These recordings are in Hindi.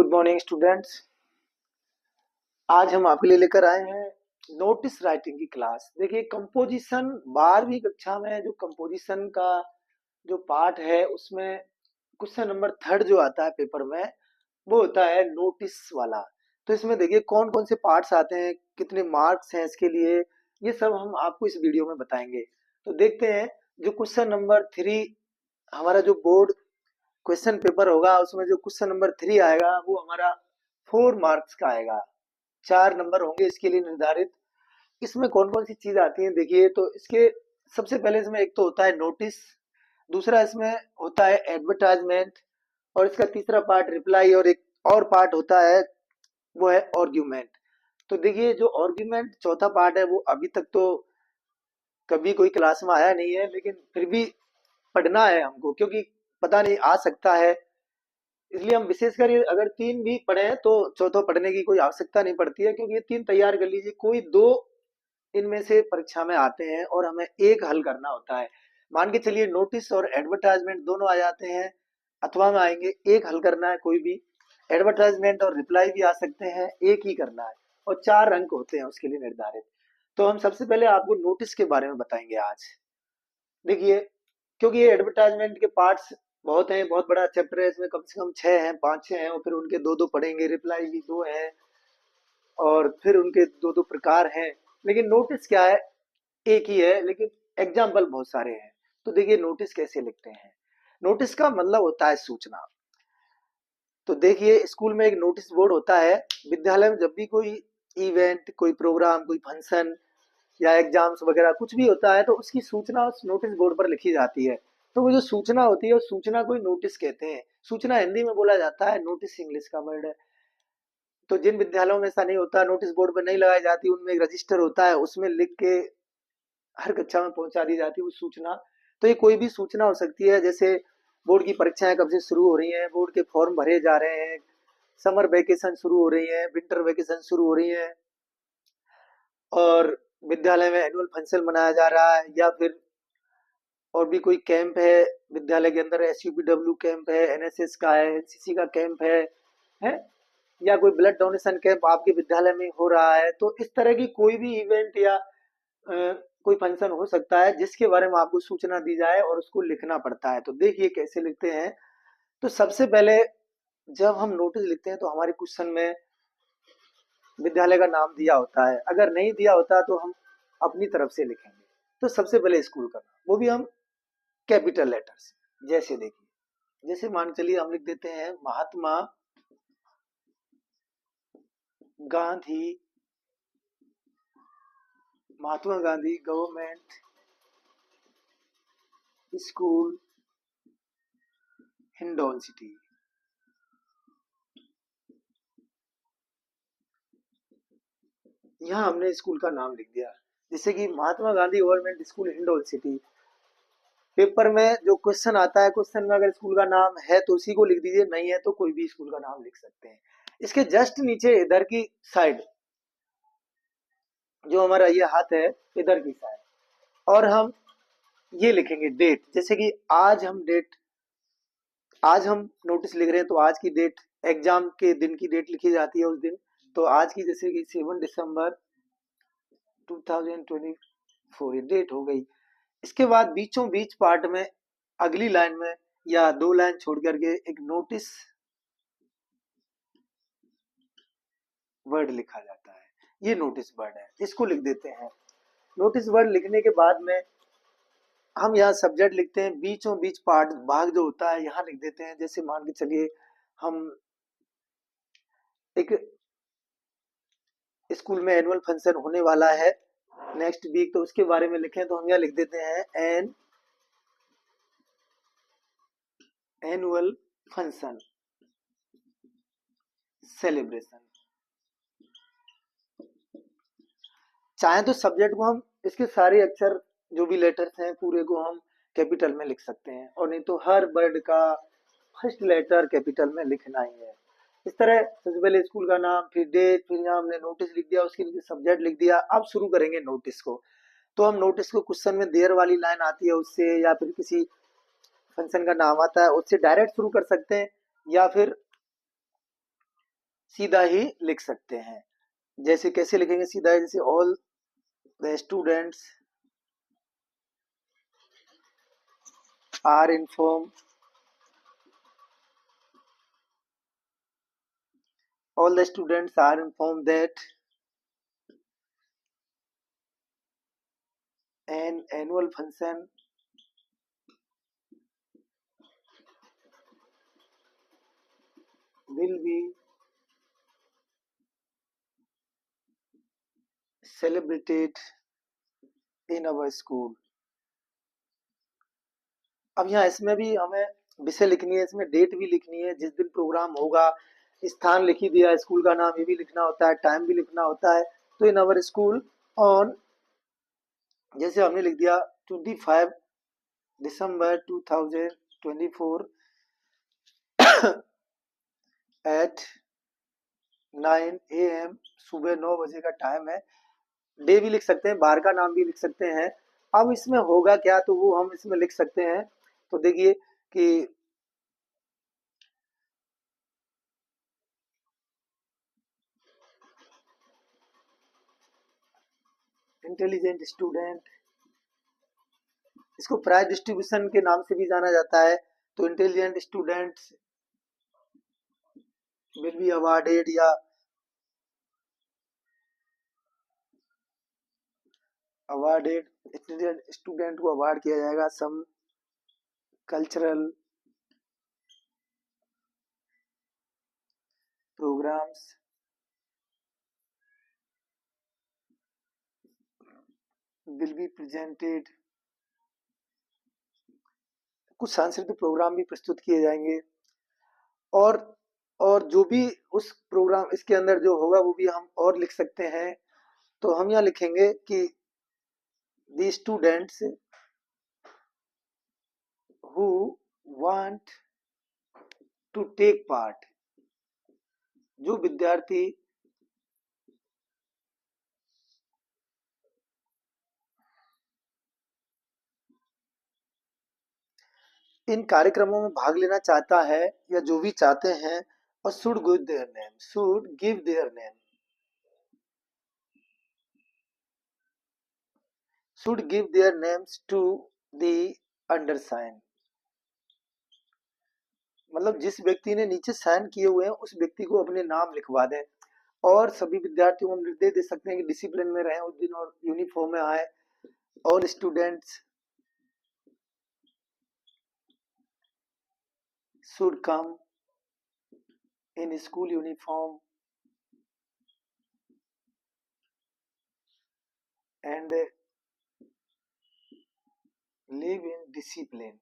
Good morning students. आज हम आपके लिए लेकर आए हैं नोटिस राइटिंग की क्लास। देखिए, कंपोजिशन 12वीं कक्षा में जो कंपोजिशन का जो पार्ट है उसमें क्वेश्चन नंबर थर्ड जो आता है पेपर में वो होता है नोटिस वाला। तो इसमें देखिए कौन कौन से पार्ट्स आते हैं, कितने मार्क्स हैं इसके लिए, ये सब हम आपको इस वीडियो में बताएंगे। तो देखते हैं जो क्वेश्चन नंबर थ्री हमारा जो बोर्ड क्वेश्चन पेपर होगा उसमें जो क्वेश्चन नंबर थ्री आएगा वो हमारा 4 मार्क्स का आएगा। 4 नंबर होंगे इसके लिए निर्धारित। इसमें कौन कौन सी चीज आती है देखिए, तो इसके सबसे पहले इसमें एक तो होता है नोटिस, दूसरा इसमें होता है एडवर्टाइजमेंट, और इसका तीसरा पार्ट रिप्लाई, और एक और पार्ट होता है वो है आर्ग्यूमेंट। तो देखिए जो आर्ग्यूमेंट चौथा पार्ट है वो अभी तक तो कभी कोई क्लास में आया नहीं है, लेकिन फिर भी पढ़ना है हमको क्योंकि पता नहीं आ सकता है, इसलिए हम विशेषकर ये अगर तीन भी पढ़े हैं तो चौथा पढ़ने की कोई आवश्यकता नहीं पड़ती है, क्योंकि ये तीन तैयार कर लीजिए, कोई दो इनमें से परीक्षा में आते हैं और हमें एक हल करना होता है। मान के चलिए नोटिस और एडवर्टाइजमेंट दोनों आ जाते हैं, अथवा में आएंगे एक हल करना है कोई भी। एडवर्टाइजमेंट और रिप्लाई भी आ सकते हैं, एक ही करना है, और 4 अंक होते हैं उसके लिए निर्धारित। तो हम सबसे पहले आपको नोटिस के बारे में बताएंगे आज। देखिए, क्योंकि ये एडवर्टाइजमेंट के पार्ट्स बहुत हैं, बहुत बड़ा चैप्टर है, इसमें कम से कम 6 हैं, 5-6 हैं, और फिर उनके दो दो पढ़ेंगे, रिप्लाई भी 2 हैं, और फिर उनके दो दो प्रकार हैं। लेकिन नोटिस क्या है, एक ही है, लेकिन एग्जाम्पल बहुत सारे हैं। तो देखिए नोटिस कैसे लिखते हैं। नोटिस का मतलब होता है सूचना। तो देखिए स्कूल में एक नोटिस बोर्ड होता है, विद्यालय में जब भी कोई इवेंट, कोई प्रोग्राम, कोई फंक्शन या एग्जाम्स वगैरह कुछ भी होता है तो उसकी सूचना उस नोटिस बोर्ड पर लिखी जाती है। तो वो जो सूचना होती है उस सूचना को ही नोटिस कहते हैं। सूचना हिंदी में बोला जाता है, नोटिस इंग्लिश का वर्ड है। तो जिन विद्यालयों में ऐसा नहीं होता, नोटिस बोर्ड पर नहीं लगाई जाती, उनमें एक रजिस्टर होता है, उसमें लिख के हर कक्षा में पहुंचा दी जाती है वो सूचना। तो ये कोई भी सूचना हो सकती है, जैसे बोर्ड की परीक्षाएं कब से शुरू हो रही हैं, बोर्ड के फॉर्म भरे जा रहे हैं, समर वेकेशन शुरू हो रही है, विंटर वेकेशन शुरू हो रही है, और विद्यालय में एनुअल फंक्शन मनाया जा रहा है, या फिर और भी कोई कैंप है विद्यालय के अंदर, एसयूपीडब्ल्यू कैंप है, एनएसएस का है, एनसीसी का कैंप है, या कोई ब्लड डोनेशन कैंप आपके विद्यालय में हो रहा है। तो इस तरह की कोई भी इवेंट या कोई फंक्शन हो सकता है जिसके बारे में आपको सूचना दी जाए और उसको लिखना पड़ता है। तो देखिए कैसे लिखते हैं। तो सबसे पहले जब हम नोटिस लिखते हैं तो हमारे क्वेश्चन में विद्यालय का नाम दिया होता है, अगर नहीं दिया होता तो हम अपनी तरफ से लिखेंगे। तो सबसे पहले स्कूल का नाम, वो भी हम कैपिटल लेटर्स। जैसे देखिए, जैसे मान चलिए हम लिख देते हैं Mahatma Gandhi, Mahatma Gandhi government school Hindaun city. यहाँ हमने स्कूल का नाम लिख दिया, जैसे कि Mahatma Gandhi government school Hindaun city. Paper में जो क्वेश्चन आता है, क्वेश्चन में अगर स्कूल का नाम है तो उसी को लिख दीजिए, नहीं है तो कोई भी स्कूल का नाम लिख सकते हैं। इसके जस्ट नीचे इधर की साइड जो हमारा ये हाथ है, इधर की साइड, और हम ये लिखेंगे डेट। जैसे कि आज हम नोटिस लिख रहे हैं तो आज की डेट, एग्जाम के दिन की डेट लिखी जाती है उस दिन। तो आज की जैसे कि 7 दिसंबर 2024 ये डेट हो गई। इसके बाद बीचों बीच पार्ट में अगली लाइन में या 2 लाइन छोड़ करके एक नोटिस वर्ड लिखा जाता है, ये नोटिस वर्ड है, इसको लिख देते हैं। नोटिस वर्ड लिखने के बाद में हम यहाँ सब्जेक्ट लिखते हैं, बीचों बीच पार्ट भाग जो होता है यहाँ लिख देते हैं। जैसे मान के चलिए हम एक स्कूल में एनुअल फंक्शन होने वाला है नेक्स्ट वीक, तो उसके बारे में लिखें तो हम यहाँ लिख देते हैं एन एनुअल फंक्शन सेलिब्रेशन। चाहे तो सब्जेक्ट को हम इसके सारे अक्षर जो भी लेटर्स हैं पूरे को हम कैपिटल में लिख सकते हैं, और नहीं तो हर वर्ड का फर्स्ट लेटर कैपिटल में लिखना ही है। इस तरह सबसे पहले स्कूल का नाम, फिर डेट, फिर यहाँ हमने नोटिस लिख दिया, उसके नीचे सब्जेक्ट लिख दिया। अब शुरू करेंगे नोटिस को। तो हम नोटिस को क्वेश्चन में देर वाली लाइन आती है उससे, या फिर किसी फंक्शन का नाम आता है उससे डायरेक्ट शुरू कर सकते हैं, या फिर सीधा ही लिख सकते हैं। जैसे कैसे लिखेंगे सीधा, जैसे all the students are inform, all the students are informed that an annual function will be celebrated in our school। अब यहाँ इसमें भी हमें विषय लिखनी है, इसमें डेट भी लिखनी है, जिस दिन प्रोग्राम होगा, स्थान लिख ही दिया, स्कूल का नाम ये भी लिखना होता है, टाइम भी लिखना होता है। तो इन अवर स्कूल ऑन, जैसे हमने लिख दिया 25 दिसंबर 2024 एट 9 AM, सुबह 9 बजे का टाइम है। डे भी लिख सकते हैं, बार का नाम भी लिख सकते हैं। अब इसमें होगा क्या, तो वो हम इसमें लिख सकते हैं। तो देखिए कि इंटेलिजेंट स्टूडेंट, इसको प्राइज डिस्ट्रीब्यूशन के नाम से भी जाना जाता है। तो intelligent students will be awarded, या अवार्डेड, इंटेलिजेंट स्टूडेंट को अवार्ड किया जाएगा some cultural programmes will be presented, कुछ सांस्कृतिक प्रोग्राम भी प्रस्तुत किए जाएंगे। और और जो भी उस प्रोग्राम इसके अंदर जो होगा वो भी हम और लिख सकते हैं। तो हम यहाँ लिखेंगे कि the students who want to take part, जो विद्यार्थी इन कार्यक्रमों में भाग लेना चाहता है या जो भी चाहते हैं, और should give their name, should give their name, should give their names to the undersign, मतलब जिस व्यक्ति ने नीचे साइन किए हुए हैं उस व्यक्ति को अपने नाम लिखवा दें। और सभी विद्यार्थियों को हम निर्देश दे सकते हैं कि डिसिप्लिन में रहें उस दिन और यूनिफॉर्म में आए। All students should come in school uniform and live in discipline।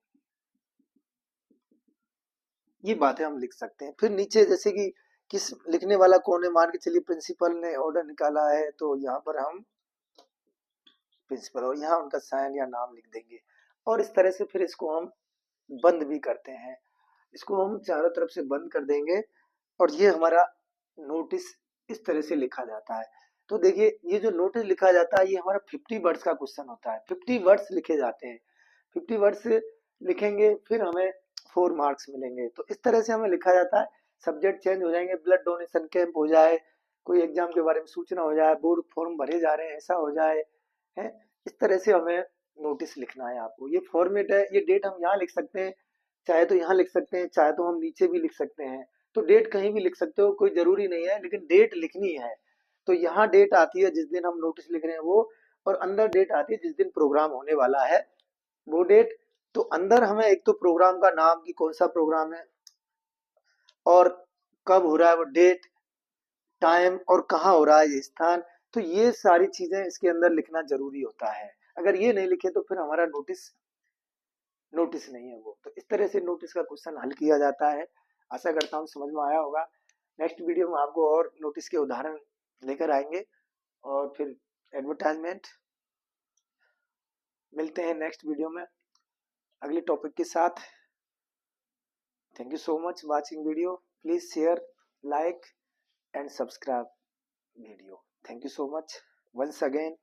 ये बातें हम लिख सकते हैं। फिर नीचे जैसे कि किस लिखने वाला कौन है, मान के चलिए प्रिंसिपल ने ऑर्डर निकाला है, तो यहाँ पर हम प्रिंसिपल और यहाँ उनका साइन या नाम लिख देंगे। और इस तरह से फिर इसको हम बंद भी करते हैं, इसको हम चारों तरफ से बंद कर देंगे। और ये हमारा नोटिस इस तरह से लिखा जाता है। तो देखिए ये जो नोटिस लिखा जाता है ये हमारा 50 वर्ड्स का क्वेश्चन होता है, 50 वर्ड्स लिखे जाते हैं। 50 वर्ड्स लिखेंगे फिर हमें 4 मार्क्स मिलेंगे। तो इस तरह से हमें लिखा जाता है। सब्जेक्ट चेंज हो जाएंगे, ब्लड डोनेशन कैंप हो जाए, कोई एग्जाम के बारे में सूचना हो जाए, बोर्ड फॉर्म भरे जा रहे हैं ऐसा हो जाए, है इस तरह से हमें नोटिस लिखना है आपको। ये फॉर्मेट है, ये डेट हम यहाँ लिख सकते हैं, चाहे तो यहाँ लिख सकते हैं, चाहे तो हम नीचे भी लिख सकते हैं। तो डेट कहीं भी लिख सकते हो, कोई जरूरी नहीं है, लेकिन डेट लिखनी है। तो यहाँ डेट आती है जिस दिन हम नोटिस लिख रहे हैं वो, और अंदर डेट आती है जिस दिन प्रोग्राम होने वाला है वो डेट। तो अंदर हमें एक तो प्रोग्राम का नाम कि कौन सा प्रोग्राम है और कब हो रहा है वो डेट, टाइम और कहाँ हो रहा है ये स्थान। तो ये सारी चीजें इसके अंदर लिखना जरूरी होता है। अगर ये नहीं लिखे तो फिर हमारा नोटिस नोटिस नहीं है वो। तो इस तरह से नोटिस का क्वेश्चन हल किया जाता है। आशा करता हूँ समझ में आया होगा। नेक्स्ट वीडियो में आपको और नोटिस के उदाहरण लेकर आएंगे और फिर एडवर्टाइजमेंट। मिलते हैं नेक्स्ट वीडियो में अगले टॉपिक के साथ। Thank you so much watching video. Please share, like and subscribe video. Thank you so much once again।